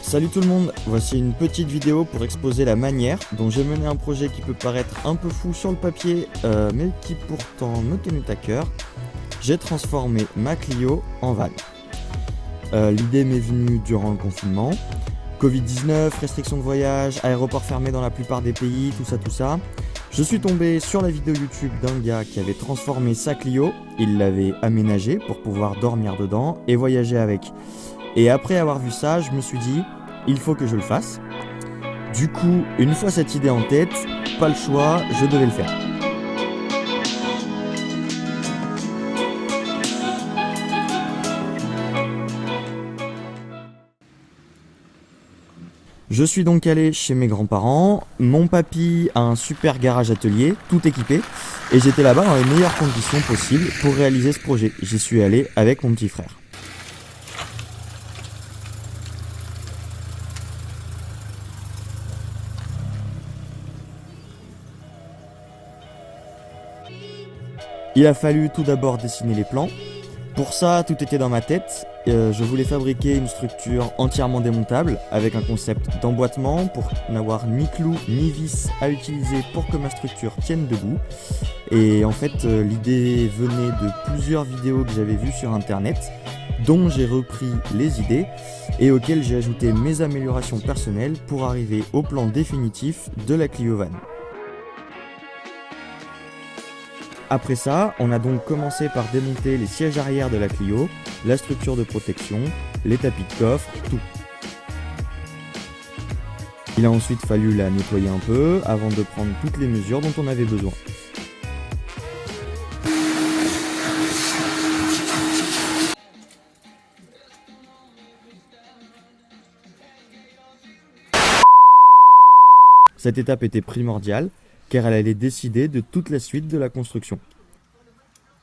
Salut tout le monde, voici une petite vidéo pour exposer la manière dont j'ai mené un projet qui peut paraître un peu fou sur le papier, mais qui pourtant me tenait à cœur. J'ai transformé ma Clio en van. L'idée m'est venue durant le confinement. Covid-19, restrictions de voyage, aéroports fermés dans la plupart des pays, tout ça. Je suis tombé sur la vidéo YouTube d'un gars qui avait transformé sa Clio, il l'avait aménagée pour pouvoir dormir dedans et voyager avec. Et après avoir vu ça, je me suis dit, il faut que je le fasse. Du coup, une fois cette idée en tête, pas le choix, je devais le faire. Je suis donc allé chez mes grands-parents, mon papy a un super garage atelier, tout équipé, et j'étais là-bas dans les meilleures conditions possibles pour réaliser ce projet. J'y suis allé avec mon petit frère. Il a fallu tout d'abord dessiner les plans. Pour ça, tout était dans ma tête. Je voulais fabriquer une structure entièrement démontable avec un concept d'emboîtement pour n'avoir ni clous ni vis à utiliser pour que ma structure tienne debout. Et en fait, l'idée venait de plusieurs vidéos que j'avais vues sur internet, dont j'ai repris les idées et auxquelles j'ai ajouté mes améliorations personnelles pour arriver au plan définitif de la Clio Van. Après ça, on a donc commencé par démonter les sièges arrière de la Clio, la structure de protection, les tapis de coffre, tout. Il a ensuite fallu la nettoyer un peu avant de prendre toutes les mesures dont on avait besoin. Cette étape était primordiale car elle allait décider de toute la suite de la construction.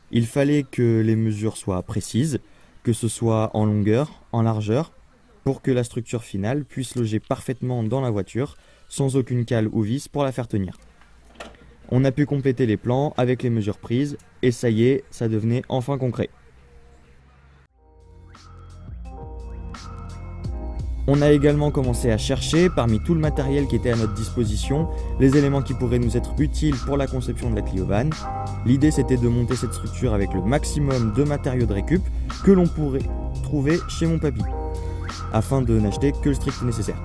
Il fallait que les mesures soient précises, que ce soit en longueur, en largeur, pour que la structure finale puisse loger parfaitement dans la voiture, sans aucune cale ou vis pour la faire tenir. On a pu compléter les plans avec les mesures prises, et ça y est, ça devenait enfin concret. On a également commencé à chercher, parmi tout le matériel qui était à notre disposition, les éléments qui pourraient nous être utiles pour la conception de la Clio Van. L'idée c'était de monter cette structure avec le maximum de matériaux de récup que l'on pourrait trouver chez mon papy, afin de n'acheter que le strict nécessaire.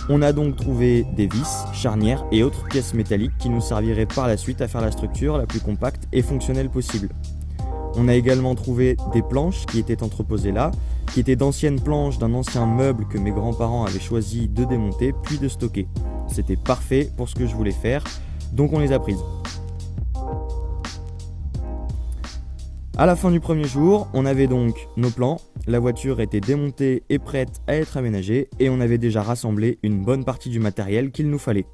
On a donc trouvé des vis, charnières et autres pièces métalliques qui nous serviraient par la suite à faire la structure la plus compacte et fonctionnelle possible. On a également trouvé des planches qui étaient entreposées là, qui étaient d'anciennes planches d'un ancien meuble que mes grands-parents avaient choisi de démonter puis de stocker. C'était parfait pour ce que je voulais faire, donc on les a prises. À la fin du premier jour, on avait donc nos plans, la voiture était démontée et prête à être aménagée et on avait déjà rassemblé une bonne partie du matériel qu'il nous fallait.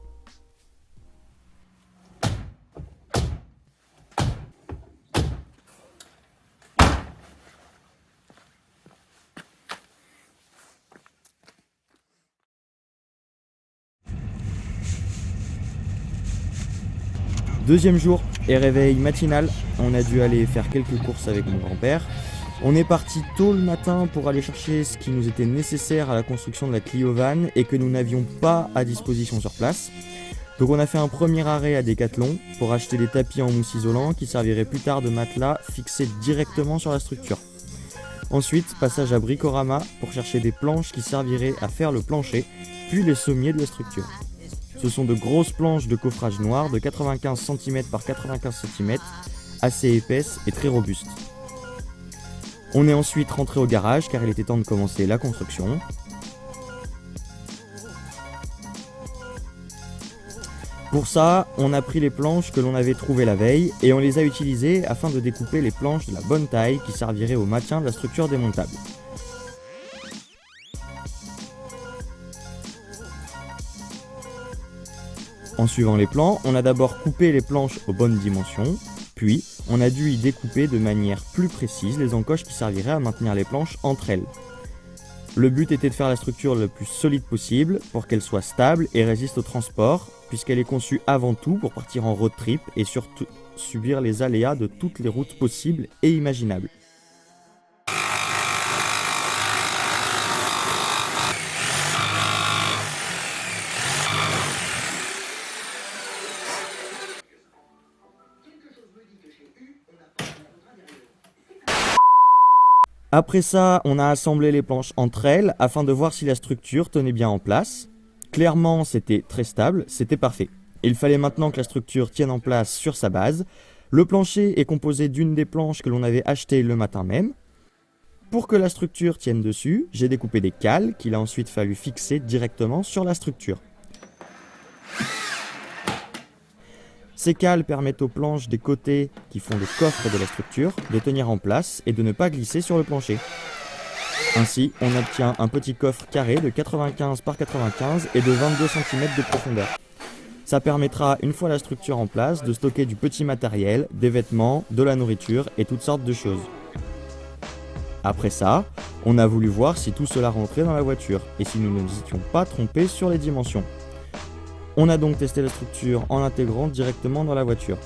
Deuxième jour et réveil matinal, on a dû aller faire quelques courses avec mon grand-père. On est parti tôt le matin pour aller chercher ce qui nous était nécessaire à la construction de la Clio Van et que nous n'avions pas à disposition sur place. Donc on a fait un premier arrêt à Decathlon pour acheter des tapis en mousse isolant qui serviraient plus tard de matelas fixés directement sur la structure. Ensuite, passage à Bricorama pour chercher des planches qui serviraient à faire le plancher, puis les sommiers de la structure. Ce sont de grosses planches de coffrage noir de 95 cm par 95 cm, assez épaisses et très robustes. On est ensuite rentré au garage car il était temps de commencer la construction. Pour ça, on a pris les planches que l'on avait trouvées la veille et on les a utilisées afin de découper les planches de la bonne taille qui serviraient au maintien de la structure démontable. En suivant les plans, on a d'abord coupé les planches aux bonnes dimensions, puis on a dû y découper de manière plus précise les encoches qui serviraient à maintenir les planches entre elles. Le but était de faire la structure le plus solide possible pour qu'elle soit stable et résiste au transport, puisqu'elle est conçue avant tout pour partir en road trip et surtout subir les aléas de toutes les routes possibles et imaginables. Après ça, on a assemblé les planches entre elles afin de voir si la structure tenait bien en place. Clairement, c'était très stable, c'était parfait. Il fallait maintenant que la structure tienne en place sur sa base. Le plancher est composé d'une des planches que l'on avait achetées le matin même. Pour que la structure tienne dessus, j'ai découpé des cales qu'il a ensuite fallu fixer directement sur la structure. Ces cales permettent aux planches des côtés qui font le coffre de la structure de tenir en place et de ne pas glisser sur le plancher. Ainsi, on obtient un petit coffre carré de 95 par 95 et de 22 cm de profondeur. Ça permettra, une fois la structure en place, de stocker du petit matériel, des vêtements, de la nourriture et toutes sortes de choses. Après ça, on a voulu voir si tout cela rentrait dans la voiture et si nous ne nous étions pas trompés sur les dimensions. On a donc testé la structure en l'intégrant directement dans la voiture.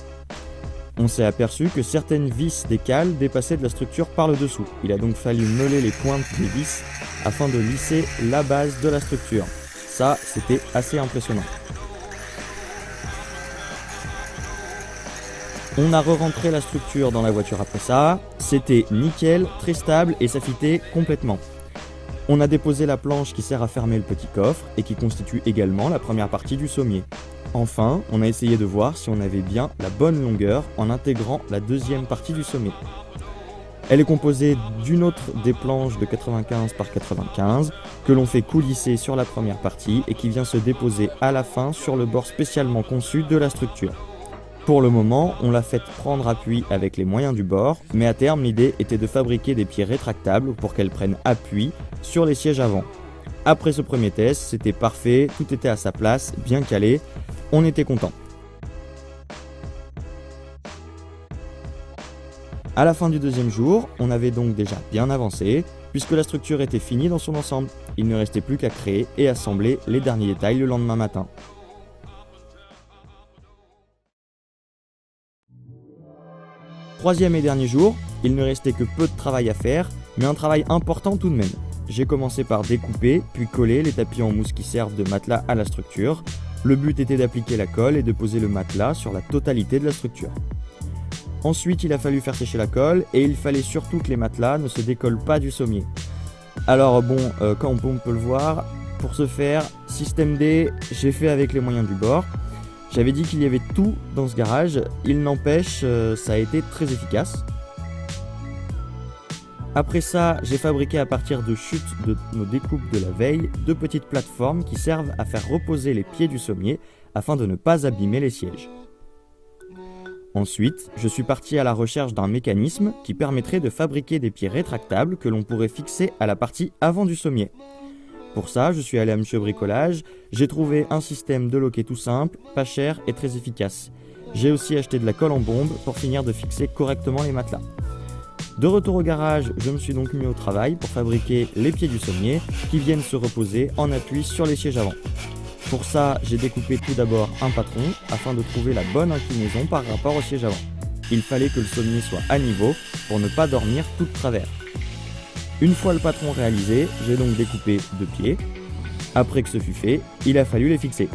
On s'est aperçu que certaines vis des cales dépassaient de la structure par le dessous. Il a donc fallu meuler les pointes des vis afin de lisser la base de la structure. Ça, c'était assez impressionnant. On a re-rentré la structure dans la voiture après ça. C'était nickel, très stable et ça fitait complètement. On a déposé la planche qui sert à fermer le petit coffre et qui constitue également la première partie du sommier. Enfin, on a essayé de voir si on avait bien la bonne longueur en intégrant la deuxième partie du sommier. Elle est composée d'une autre des planches de 95 par 95 que l'on fait coulisser sur la première partie et qui vient se déposer à la fin sur le bord spécialement conçu de la structure. Pour le moment, on l'a fait prendre appui avec les moyens du bord, mais à terme l'idée était de fabriquer des pieds rétractables pour qu'elles prennent appui sur les sièges avant. Après ce premier test, c'était parfait, tout était à sa place, bien calé, on était content. À la fin du deuxième jour, on avait donc déjà bien avancé, puisque la structure était finie dans son ensemble. Il ne restait plus qu'à créer et assembler les derniers détails le lendemain matin. Troisième et dernier jour, il ne restait que peu de travail à faire, mais un travail important tout de même. J'ai commencé par découper, puis coller les tapis en mousse qui servent de matelas à la structure. Le but était d'appliquer la colle et de poser le matelas sur la totalité de la structure. Ensuite, il a fallu faire sécher la colle et il fallait surtout que les matelas ne se décollent pas du sommier. Alors bon, comme on peut le voir, pour ce faire, système D, j'ai fait avec les moyens du bord. J'avais dit qu'il y avait tout dans ce garage, il n'empêche, ça a été très efficace. Après ça, j'ai fabriqué à partir de chutes de nos découpes de la veille, 2 petites plateformes qui servent à faire reposer les pieds du sommier afin de ne pas abîmer les sièges. Ensuite, je suis parti à la recherche d'un mécanisme qui permettrait de fabriquer des pieds rétractables que l'on pourrait fixer à la partie avant du sommier. Pour ça, je suis allé à Monsieur Bricolage, j'ai trouvé un système de loquet tout simple, pas cher et très efficace. J'ai aussi acheté de la colle en bombe pour finir de fixer correctement les matelas. De retour au garage, je me suis donc mis au travail pour fabriquer les pieds du sommier qui viennent se reposer en appui sur les sièges avant. Pour ça, j'ai découpé tout d'abord un patron afin de trouver la bonne inclinaison par rapport au siège avant. Il fallait que le sommier soit à niveau pour ne pas dormir tout de travers. Une fois le patron réalisé, j'ai donc découpé 2 pieds. Après que ce fut fait, il a fallu les fixer.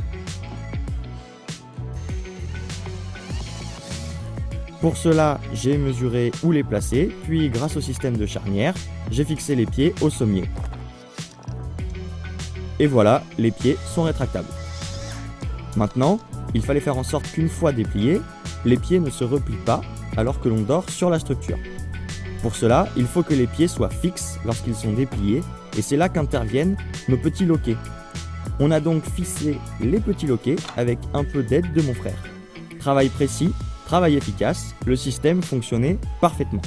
Pour cela, j'ai mesuré où les placer, puis grâce au système de charnière, j'ai fixé les pieds au sommier. Et voilà, les pieds sont rétractables. Maintenant, il fallait faire en sorte qu'une fois dépliés, les pieds ne se replient pas alors que l'on dort sur la structure. Pour cela, il faut que les pieds soient fixes lorsqu'ils sont dépliés, et c'est là qu'interviennent nos petits loquets. On a donc fixé les petits loquets avec un peu d'aide de mon frère. Travail précis, travail efficace, le système fonctionnait parfaitement.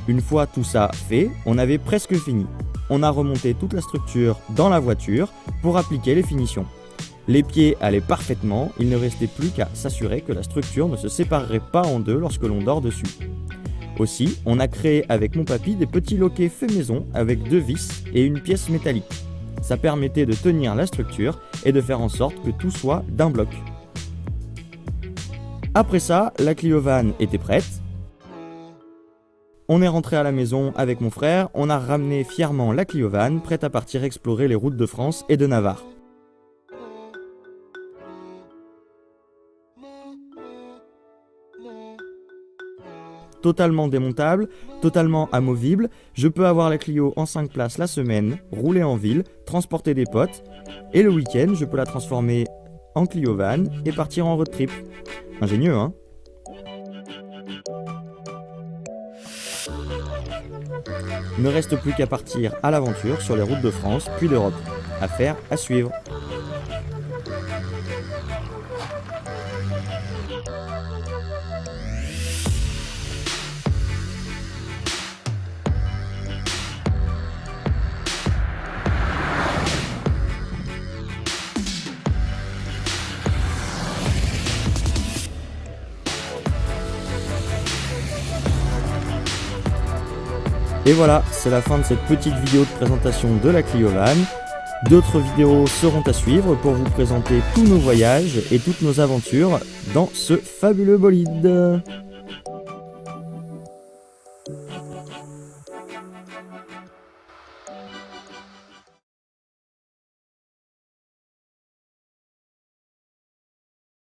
Une fois tout ça fait, on avait presque fini. On a remonté toute la structure dans la voiture pour appliquer les finitions. Les pieds allaient parfaitement, il ne restait plus qu'à s'assurer que la structure ne se séparerait pas en deux lorsque l'on dort dessus. Aussi, on a créé avec mon papy des petits loquets faits maison avec 2 vis et une pièce métallique. Ça permettait de tenir la structure et de faire en sorte que tout soit d'un bloc. Après ça, la Clio Van était prête. On est rentré à la maison avec mon frère, on a ramené fièrement la Clio Van, prête à partir explorer les routes de France et de Navarre. totalement démontable, totalement amovible. Je peux avoir la Clio en 5 places la semaine, rouler en ville, transporter des potes. Et le week-end, je peux la transformer en Clio van et partir en road trip. Ingénieux, hein? Ne reste plus qu'à partir à l'aventure sur les routes de France puis d'Europe. Affaire à suivre. Et voilà, c'est la fin de cette petite vidéo de présentation de la Clio Van. D'autres vidéos seront à suivre pour vous présenter tous nos voyages et toutes nos aventures dans ce fabuleux bolide.